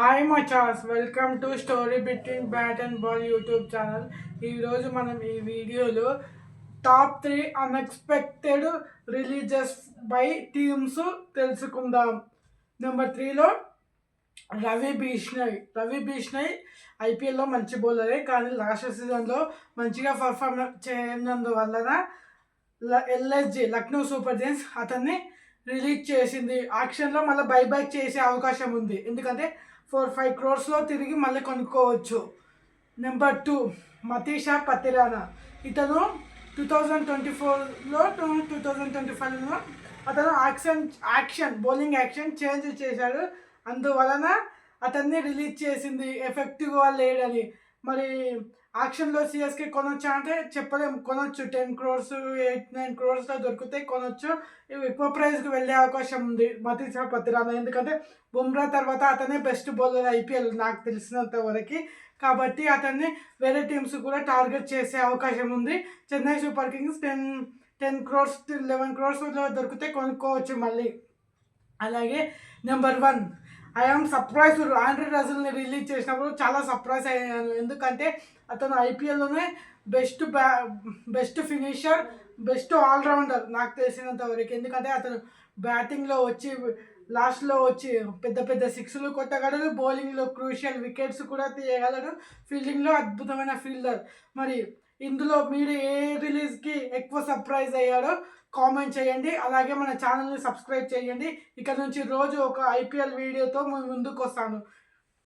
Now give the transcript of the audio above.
Hi మచాస్, welcome to story between bat and ball YouTube channel. ఈరోజు మనం ఈ వీడియోలో top 3 unexpected releases by teams తెలుసుకుందాం. నెంబర్ 3లో రవి బిష్ణయ్ ఐపీఎల్లో మంచి బౌలరే, కానీ లాస్ట్ సీజన్లో మంచిగా పర్ఫార్మ్ చేయనందువలన ఎల్ఎస్జి లక్నో సూపర్ జైంట్స్ అతన్ని రిలీజ్ చేసింది. ఆక్షన్లో మళ్ళీ బైబ్యాక్ చేసే అవకాశం ఉంది, ఎందుకంటే 4-5 క్రోర్స్లో తిరిగి మళ్ళీ కొనుక్కోవచ్చు. నెంబర్ 2 మతీషా పతిరానా. ఇతను 2024లో 2025లో అతను బౌలింగ్ యాక్షన్ చేంజ్ చేశాడు. అందువలన అతన్ని రిలీజ్ చేసింది, ఎఫెక్టివ్గా లేడని. మరి ఆక్షన్లో సిఎస్కే కొనొచ్చా అంటే చెప్పలేము, కొనొచ్చు. 10 crores 8-9 crores దొరికితే కొనొచ్చు. ఎక్కువ ప్రైస్కి వెళ్ళే అవకాశం ఉంది మతీషా పతిరానా, ఎందుకంటే బుమ్రా తర్వాత అతనే బెస్ట్ బౌలర్ ఐపీఎల్ నాకు తెలిసినంత వరకు. కాబట్టి అతన్ని వేరే టీమ్స్ కూడా టార్గెట్ చేసే అవకాశం ఉంది. Chennai super kings 10 crores 11 crores దొరికితే కొనుక్కోవచ్చు మళ్ళీ. అలాగే నెంబర్ 1 ఐఎమ్ సర్ప్రైజ్. ఆండ్రే రసెల్ని రిలీజ్ చేసినప్పుడు చాలా సర్ప్రైజ్ అయ్యాను, ఎందుకంటే అతను ఐపీఎల్లోనే బెస్ట్ ఫినిషర్, బెస్ట్ ఆల్రౌండర్ నాకు తెలిసినంత వరకు. ఎందుకంటే అతను బ్యాటింగ్లో వచ్చి లాస్ట్లో వచ్చి పెద్ద పెద్ద సిక్స్లు కొట్టగలడు, బౌలింగ్లో క్రూషియల్ వికెట్స్ కూడా తీయగలడు, ఫీల్డింగ్లో అద్భుతమైన ఫీల్డర్. మరి ఇందులో మీరు ఏ రిలీజ్కి ఎక్కువ సర్ప్రైజ్ అయ్యారో కామెంట్ చేయండి. అలాగే మన ఛానల్ని సబ్స్క్రైబ్ చేయండి. ఇక్కడ నుంచి రోజు ఒక ఐపీఎల్ వీడియోతో ముందుకు వస్తాను.